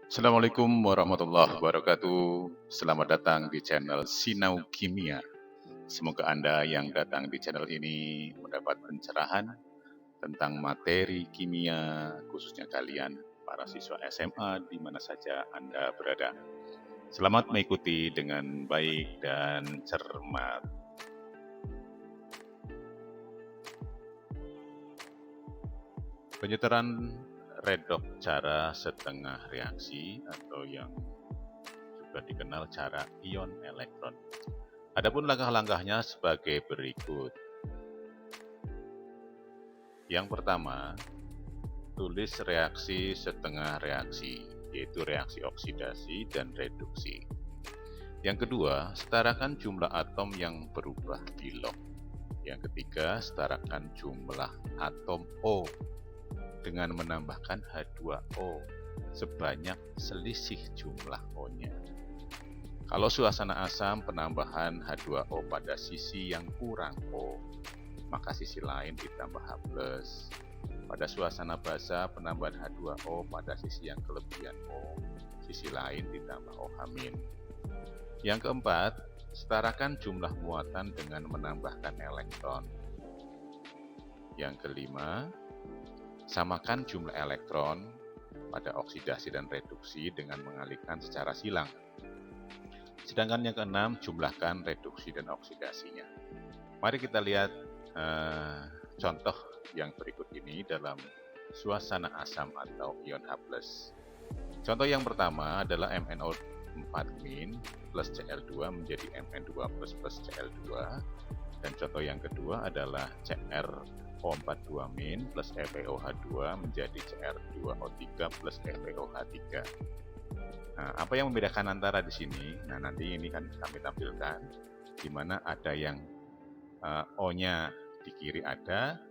Assalamualaikum warahmatullahi wabarakatuh. Selamat datang di channel Sinau Kimia. Semoga Anda yang datang di channel ini mendapat pencerahan tentang materi kimia, khususnya kalian para siswa SMA di mana saja Anda berada. Selamat mengikuti dengan baik dan cermat. Penyeteran redox cara setengah reaksi atau yang juga dikenal cara ion elektron. Adapun langkah-langkahnya sebagai berikut. Yang pertama, tulis reaksi setengah reaksi, yaitu reaksi oksidasi dan reduksi. Yang kedua, setarakan jumlah atom yang berubah bilok. Yang ketiga, setarakan jumlah atom O dengan menambahkan H2O sebanyak selisih jumlah O-nya. Kalau suasana asam, penambahan H2O pada sisi yang kurang O, maka sisi lain ditambah H+. Pada suasana basa, penambahan H2O pada sisi yang kelebihan O, sisi lain ditambah OH-. Yang keempat, setarakan jumlah muatan dengan menambahkan elektron. Yang kelima, samakan jumlah elektron pada oksidasi dan reduksi dengan mengalihkan secara silang. Sedangkan yang keenam, jumlahkan reduksi dan oksidasinya. Mari kita lihat contoh yang berikut ini dalam suasana asam atau ion H+. Contoh yang pertama adalah MnO4- plus Cl2 menjadi Mn2 plus Cl2. Dan contoh yang kedua adalah CrO42- plus FeOH2 menjadi Cr2O3 plus FeOH3. Nah, apa yang membedakan antara di sini? Nah, nanti ini kan kami tampilkan di mana ada yang O-nya di kiri ada,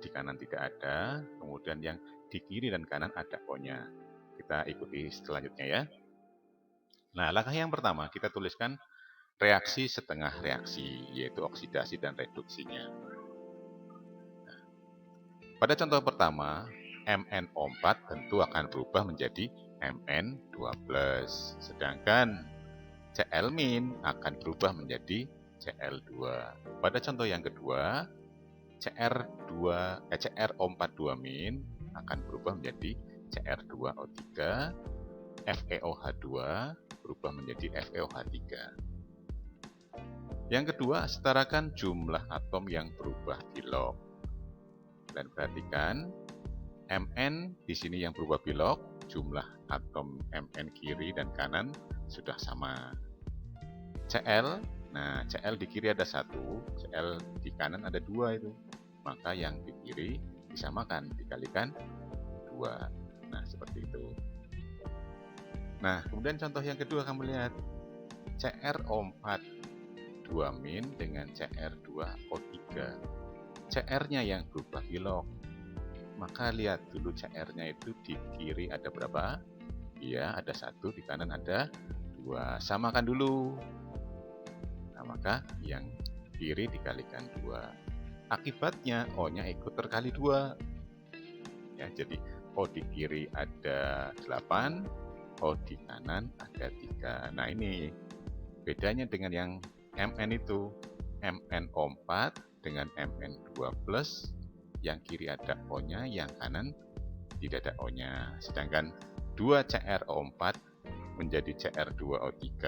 di kanan tidak ada, kemudian yang di kiri dan kanan ada O-nya. Kita ikuti selanjutnya ya. Nah, langkah yang pertama kita tuliskan reaksi setengah reaksi, yaitu oksidasi dan reduksinya. Nah, pada contoh pertama, MnO4 tentu akan berubah menjadi Mn2+, sedangkan Cl- akan berubah menjadi Cl2. Pada contoh yang kedua, CrO42- akan berubah menjadi Cr2O3, FeOH2 berubah menjadi FeOH3. Yang kedua, setarakan jumlah atom yang berubah bilok. Dan perhatikan, Mn di sini yang berubah bilok, jumlah atom Mn kiri dan kanan sudah sama. Cl, nah Cl di kiri ada 1, Cl di kanan ada 2 itu. Maka yang di kiri disamakan, dikalikan 2. Nah, seperti itu. Nah, kemudian contoh yang kedua kamu lihat. CrO4- dengan Cr2O3. Cr-nya yang berubah bilok. Maka lihat dulu Cr-nya itu di kiri ada berapa? Iya, ada 1, di kanan ada 2. Samakan dulu. Nah, maka yang kiri dikalikan 2. Akibatnya O-nya ikut terkali 2. Ya, jadi O di kiri ada 8, O di kanan ada 3. Nah, ini bedanya dengan yang Mn itu. MnO4 dengan Mn2+, yang kiri ada O-nya, yang kanan tidak ada O-nya. Sedangkan 2 CrO4 menjadi Cr2O3,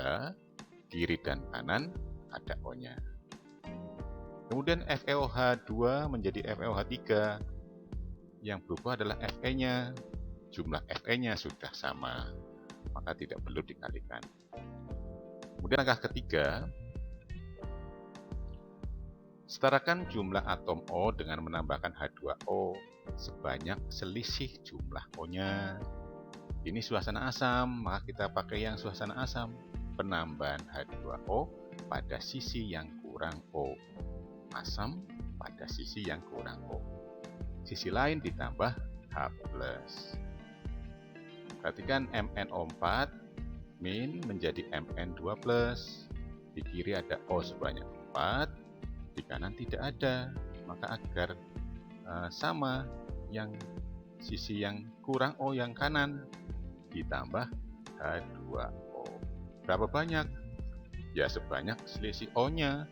kiri dan kanan ada O-nya. Kemudian FeOH2 menjadi FeOH3. Yang berubah adalah Fe-nya. Jumlah Fe-nya sudah sama, maka tidak perlu dikalikan. Kemudian langkah ketiga, setarakan jumlah atom O dengan menambahkan H2O sebanyak selisih jumlah O-nya. Ini suasana asam, maka kita pakai yang suasana asam. Penambahan H2O pada sisi yang kurang O. Asam pada sisi yang kurang O. Sisi lain ditambah H+. Perhatikan MnO4- menjadi Mn2+. Di kiri ada O sebanyak 4, di kanan tidak ada. Maka agar sama, yang sisi yang kurang O yang kanan ditambah H2O. Berapa banyak? Ya sebanyak selisih O-nya.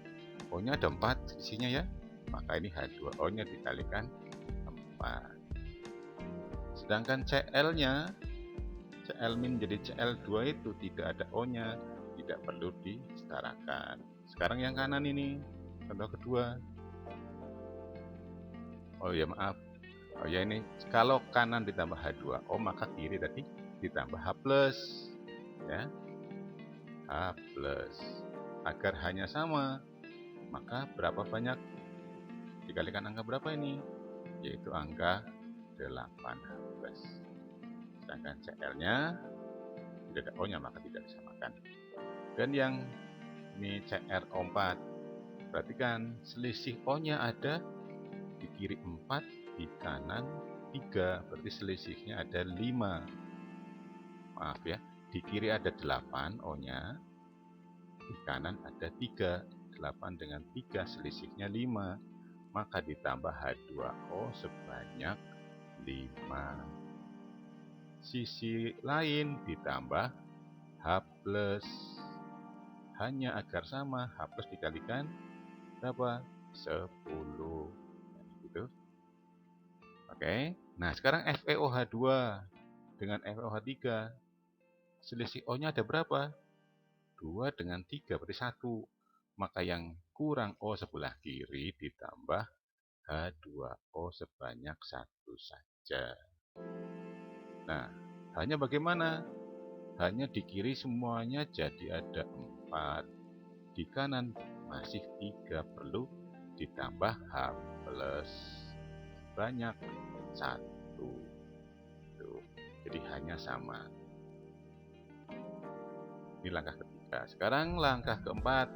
O-nya ada 4 selisihnya ya. Maka ini H2O-nya dikalikan 4. Sedangkan Cl-nya, Cl- menjadi Cl2 itu tidak ada O-nya, tidak perlu disetarakan. Sekarang yang kanan ini, contoh kedua. Oh ya maaf. Oh ya ini, kalau kanan ditambah H2O, maka kiri tadi ditambah H+. Ya. H+. Agar hanya sama, maka berapa banyak dikalikan angka berapa ini? Yaitu angka 8H+. Sedangkan Cl-nya tidak ada O-nya, maka tidak disamakan. Dan yang ini CrO4, perhatikan selisih O-nya ada di kiri 4, di kanan 3, berarti selisihnya ada 5. Maaf ya, di kiri ada 8 O-nya, di kanan ada 3. 8 dengan 3 selisihnya 5, maka ditambah H2O sebanyak 5. Sisi lain ditambah H+. Hanya agar sama, H+ dikalikan berapa? 10. Gitu. Oke. Nah, sekarang FeOH2 dengan FeOH3. Selisih O-nya ada berapa? 2 dengan 3 berarti 1. Maka yang kurang O sebelah kiri ditambah H2O sebanyak 1 saja. Nah, hanya bagaimana? Hanya di kiri semuanya jadi ada 4. Di kanan masih 3, perlu ditambah H+. Banyak 1. Tuh. Jadi hanya sama. Ini langkah ketiga. Sekarang langkah keempat.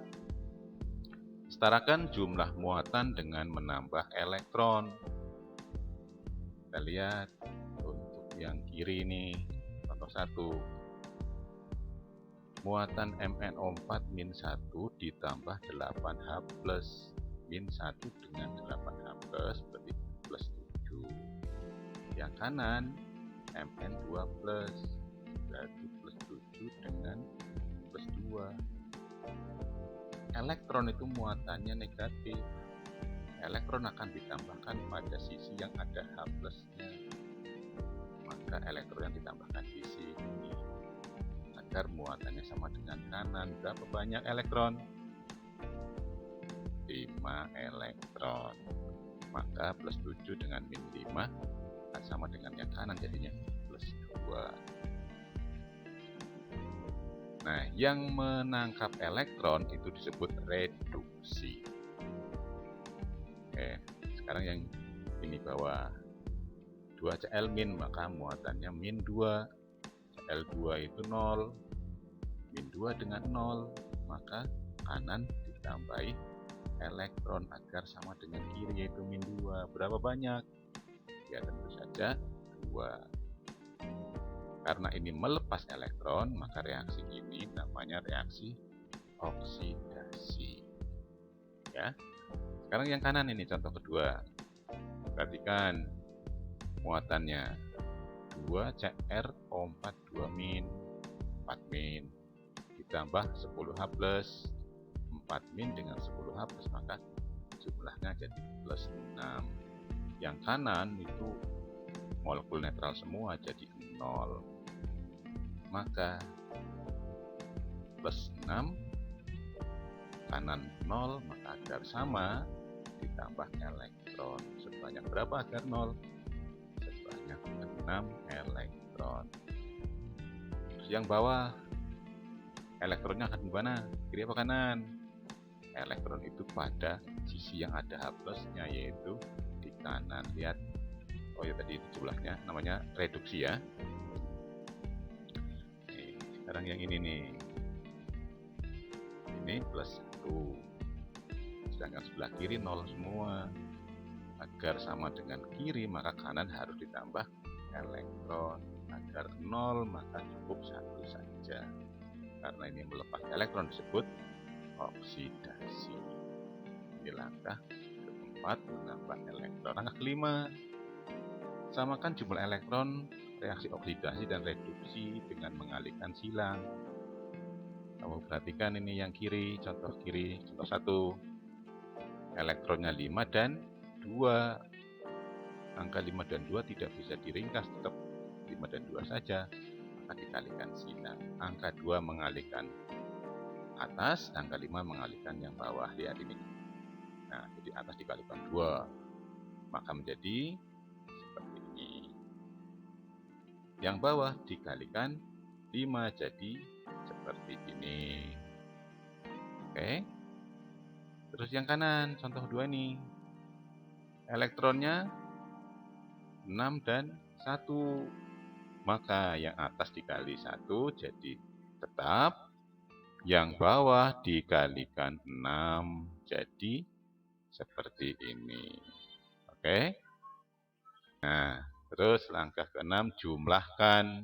Setarakan jumlah muatan dengan menambah elektron. Kita lihat untuk yang kiri ini, contoh 1. Muatan MnO4-1 ditambah 8H+. Min 1 dengan 8H+, berarti plus 7. Yang kanan, Mn2+, berarti plus 7 dengan plus 2. Elektron itu muatannya negatif. Elektron akan ditambahkan pada sisi yang ada H+-nya. Maka elektron yang ditambahkan di sini. Agar muatannya sama dengan kanan. Berapa banyak elektron? 5 elektron. Maka plus 7 dengan min 5 akan sama dengan yang kanan, jadinya plus 2. Nah, yang menangkap elektron itu disebut reduksi. Oke, sekarang yang ini bawah 2Cl min, maka muatannya min 2. Cl2 itu 0, min 2 dengan 0, maka kanan ditambahi elektron agar sama dengan kiri, yaitu min 2. Berapa banyak? Ya tentu saja 2. Karena ini melepas elektron, maka reaksi ini namanya reaksi oksidasi. Ya. Sekarang yang kanan ini contoh kedua. Perhatikan muatannya 2CrO4 2 min, 4 min ditambah 10H+, 4 min dengan 10H+, maka jumlahnya jadi plus 6. Yang kanan itu molekul netral semua, jadi 0. Maka plus 6, kanan 0, maka agar sama ditambah elektron. Sebanyak berapa agar 0? Sebanyak 6 elektron. Terus yang bawah, elektronnya akan di mana? Kiri apa kanan? Elektron itu pada sisi yang ada H+-nya, yaitu di kanan. Lihat. Oh ya, tadi itu jumlahnya namanya reduksi ya. Nih, sekarang yang ini nih. Ini plus 1. Sedangkan sebelah kiri 0 semua. Agar sama dengan kiri, maka kanan harus ditambah elektron. Agar 0, maka cukup 1 saja. Karena ini melepas elektron disebut oksidasi. Ini langkah keempat, menambah elektron. Langkah kelima, Samakan jumlah elektron reaksi oksidasi dan reduksi dengan mengalihkan silang. Kamu perhatikan ini yang kiri, contoh 1. Elektronnya 5 dan 2. Angka 5 dan 2 tidak bisa diringkas, tetap 5 dan 2 saja. Maka dikalikan silang. Angka 2 mengalihkan atas, angka 5 mengalihkan yang bawah. Lihat ini. Nah, jadi atas dikalikan 2. Maka menjadi seperti ini. Yang bawah dikalikan 5 jadi seperti ini. Oke. Terus yang kanan, contoh 2 nih. Elektronnya 6 dan 1. Maka yang atas dikali 1 jadi tetap. Yang bawah dikalikan 6 jadi seperti ini. Oke. Nah, terus langkah ke-6 jumlahkan.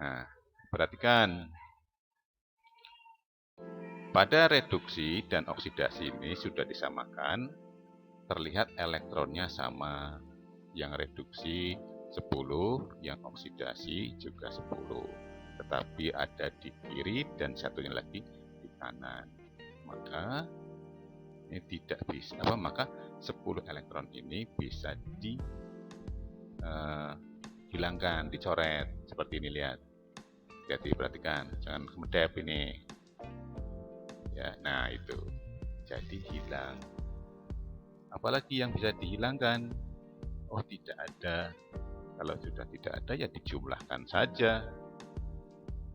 Nah, perhatikan. Pada reduksi dan oksidasi ini sudah disamakan. Terlihat elektronnya sama. Yang reduksi 10, yang oksidasi juga 10. Tetapi ada di kiri dan satunya lagi di kanan. Maka ini tidak bisa, maka 10 elektron ini bisa dihilangkan, dicoret seperti ini. Lihat, jadi perhatikan, jangan medep ini ya. Nah, itu jadi hilang. Apalagi yang bisa dihilangkan? Oh, tidak ada. Kalau sudah tidak ada ya dijumlahkan saja.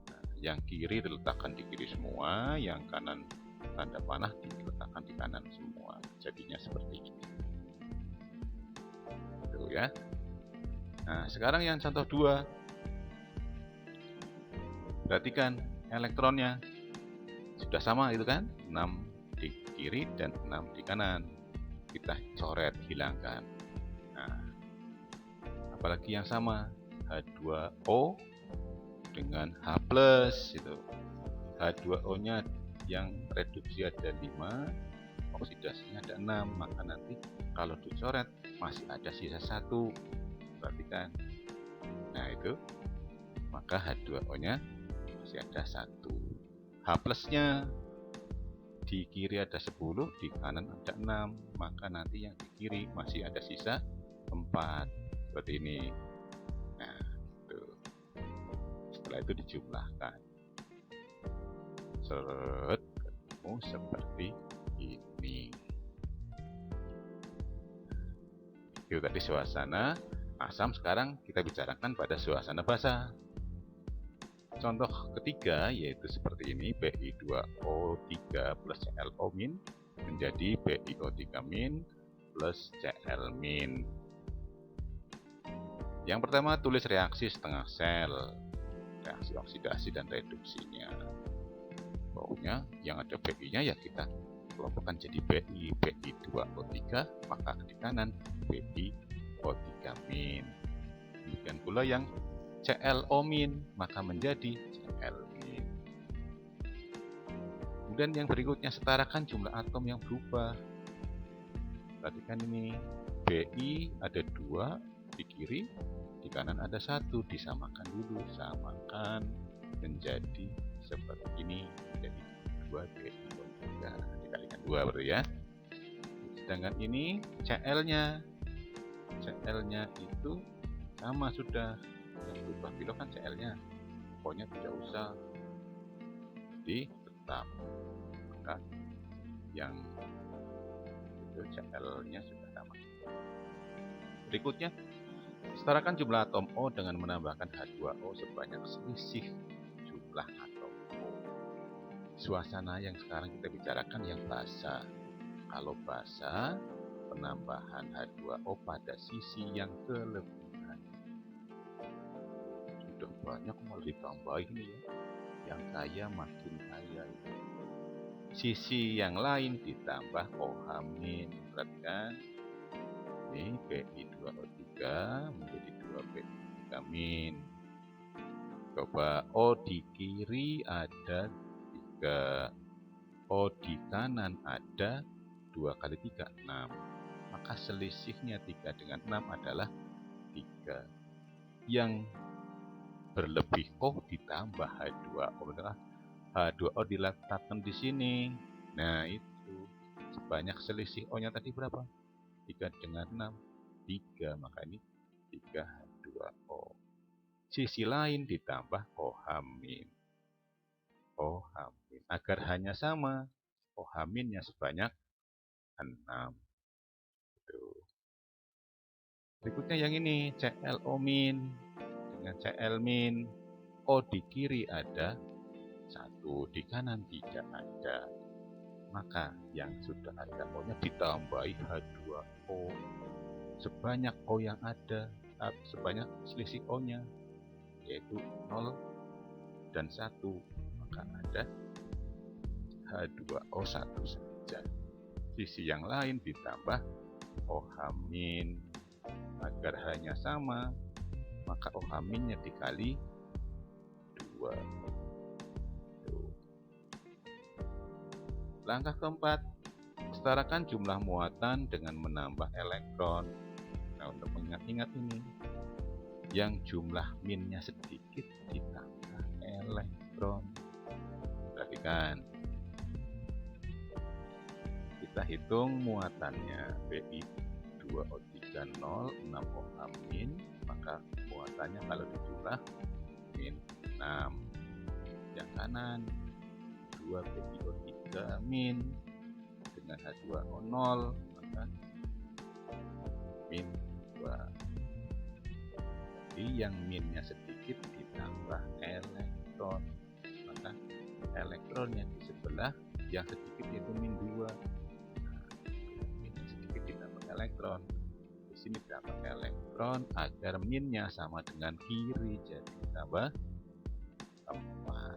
Nah, yang kiri diletakkan di kiri semua, yang kanan tanda panah diletakkan di kanan semua. Jadinya seperti ini. Itu ya. Nah, sekarang yang contoh 2. Perhatikan elektronnya. Sudah sama itu kan? 6 di kiri dan 6 di kanan. Kita coret, hilangkan. Nah, apalagi yang sama? H2O dengan H+, itu. H2O-nya yang reduksi ada 5, oksidasinya ada 6, maka nanti kalau dicoret masih ada sisa 1. Perhatikan. Nah, itu. Maka H2O-nya masih ada 1. H+-nya di kiri ada 10, di kanan ada 6, maka nanti yang di kiri masih ada sisa 4. Seperti ini. Nah, itu. Setelah itu dijumlahkan. Seret, ketemu seperti ini. Itu tadi suasana asam. Sekarang kita bicarakan pada suasana basa. Contoh ketiga yaitu seperti ini, Bi2O3 plus ClO- menjadi BiO3- plus Cl-. Yang pertama, tulis reaksi setengah sel, reaksi oksidasi dan reduksinya. Pokoknya yang ada Bi-nya ya kita kelompokkan jadi Bi, Bi2O3, maka di kanan BiO3-. Demikian pula yang ClO-, maka menjadi Cl-. Kemudian yang berikutnya, setarakan jumlah atom yang berubah. Perhatikan ini, Bi ada 2 di kiri, di kanan ada 1, disamakan dulu, samakan menjadi seperti ini, menjadi 2 BiO3, dikalikan 2 berarti ya. Sedangkan ini Cl-nya itu sama sudah. Yang berubah kilo kan Cl-nya, pokoknya tidak usah, jadi tetap. Maka yang itu Cl-nya sudah sama. Berikutnya, setarakan jumlah atom O dengan menambahkan H2O sebanyak selisih jumlah atom O. Suasana yang sekarang kita bicarakan yang basa. Kalau basa, penambahan H2O pada sisi yang kelebihan. Sudah banyak malah ditambahin ya. Yang kaya makin kaya. Sisi yang lain ditambah OH-. Perhatikan. Ini Bi2O3 menjadi 2Bi3-. Coba O di kiri ada 3, O di kanan ada 2 kali 3, 6. Maka maka selisihnya 3 dengan 6 adalah 3. Yang berlebih O ditambah H2O. H2O diletakkan di sini. Nah, itu. Sebanyak selisih O-nya tadi berapa? 3 dengan 6. 3, maka ini 3H2O. Sisi lain ditambah OH-. OH-. Agar hanya sama, OH-nya sebanyak 6. Tuh. Berikutnya yang ini, ClO- dengan Cl-. O di kiri ada 1, di kanan tidak ada. Maka yang sudah ada O-nya ditambahi H2O. Sebanyak O yang ada, sebanyak selisih O-nya, yaitu 0 dan 1. Maka ada H2O 1 saja. Sisi yang lain ditambah OH-. Agar hanya sama, maka OH-nya dikali 2. Langkah keempat, setarakan jumlah muatan dengan menambah elektron. Nah, untuk mengingat-ingat ini, yang jumlah minnya sedikit ditambah elektron. Perhatikan. Kita hitung muatannya, Bi 2O3 0, 6OH-, maka muatannya kalau dijumlah min 6. Yang kanan 2PiO3- dengan H2O 0, maka min 2. Jadi yang minnya sedikit ditambah elektron, maka elektronnya di sebelah yang sedikit yaitu min 2. Minnya sedikit ditambah elektron, di sini ditambah elektron agar minnya sama dengan kiri, jadi tambah 4.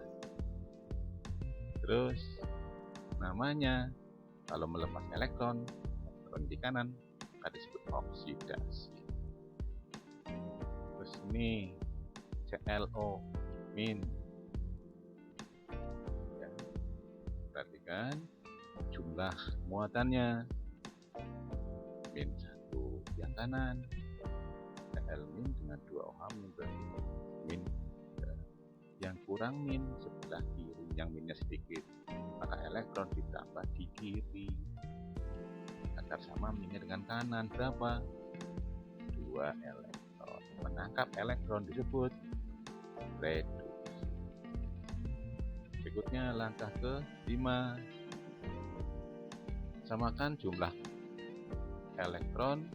Terus namanya kalau melepas elektron di kanan akan disebut oksidasi. Terus ini ClO-. Ya, perhatikan jumlah muatannya min 1 yang kanan, Cl- dengan 2OH- berarti min 3. Yang kurang min sebelah kiri, yang minnya sedikit, maka elektron ditambah di kiri agar sama minnya dengan kanan. Berapa? 2 elektron. Menangkap elektron disebut reduksi. Berikutnya langkah ke-5, samakan jumlah elektron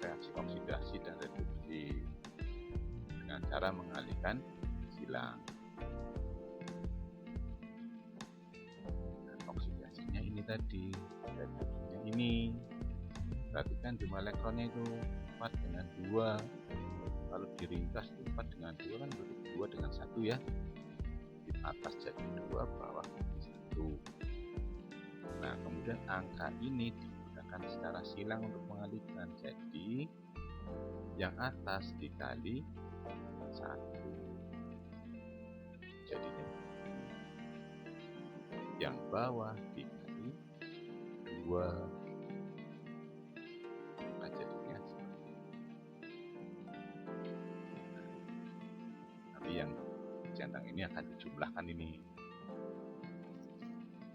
reaksi oksidasi dan reduksi dengan cara mengalihkan silang. Oksidasinya ini tadi, reduksinya ini. Perhatikan jumlah elektronnya itu 4 dengan 2. Kalau diringkas 4 dengan 2 kan berarti 2 dengan 1 ya. Di atas jadi 2, bawah jadi 1. Nah, kemudian angka ini digunakan secara silang untuk mengalihkan. Jadi yang atas dikali 1. Jadinya yang bawah dikali 2. Maka jadinya seperti ini. Tapi yang centang ini akan dijumlahkan ini.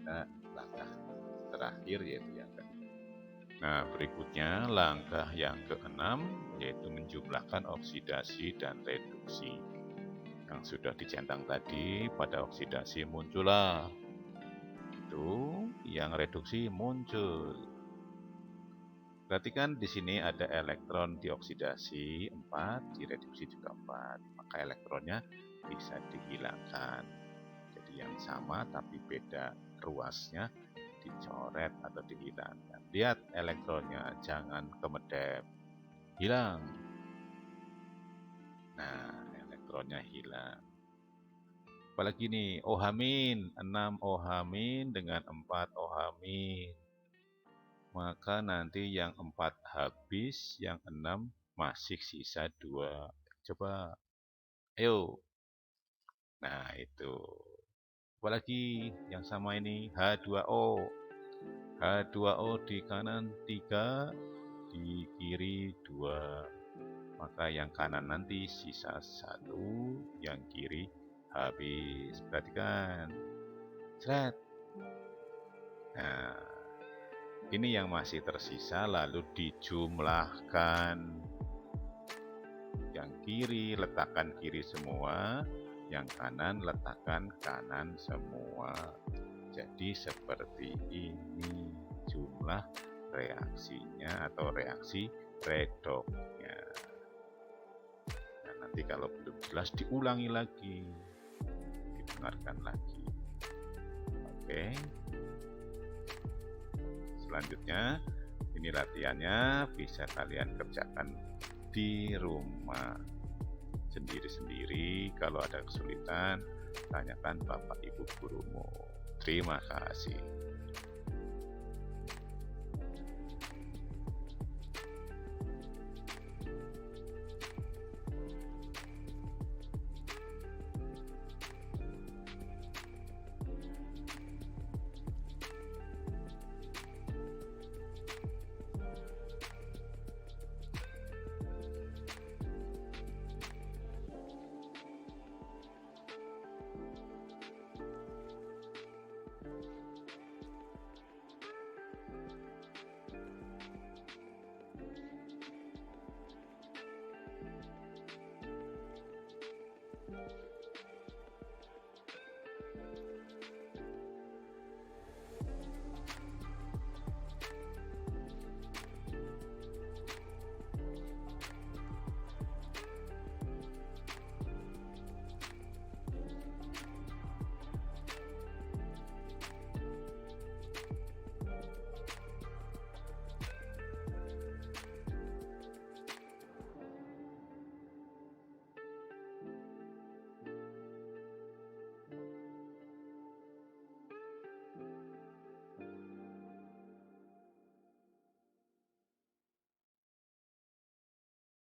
Nah, langkah terakhir yaitu yang ke. Nah, berikutnya langkah yang ke-6 yaitu menjumlahkan oksidasi dan reduksi. Yang sudah dicentang tadi pada oksidasi muncullah. Itu yang reduksi muncul. Perhatikan di sini ada elektron dioksidasi 4, direduksi juga 4. Maka elektronnya bisa dihilangkan. Jadi yang sama tapi beda ruasnya dicoret atau dihilangkan. Lihat elektronnya, jangan kemedep. Hilang. Nah, elektronnya hilang. Apalagi nih, OH-, 6 OH- dengan 4 OH-. Maka nanti yang 4 habis, yang 6 masih sisa 2. Coba, ayo. Nah, itu. Apalagi yang sama ini, H2O. H2O di kanan 3, di kiri 2, maka yang kanan nanti sisa 1, yang kiri habis. Perhatikan. Seret. Nah, ini yang masih tersisa lalu dijumlahkan. Yang kiri letakkan kiri semua, yang kanan letakkan kanan semua. Jadi seperti ini jumlah reaksinya atau reaksi redoknya. Nah, nanti kalau belum jelas diulangi lagi, didengarkan lagi. Oke. Selanjutnya, ini latihannya bisa kalian kerjakan di rumah sendiri-sendiri. Kalau ada kesulitan, tanyakan Bapak Ibu gurumu. Terima kasih.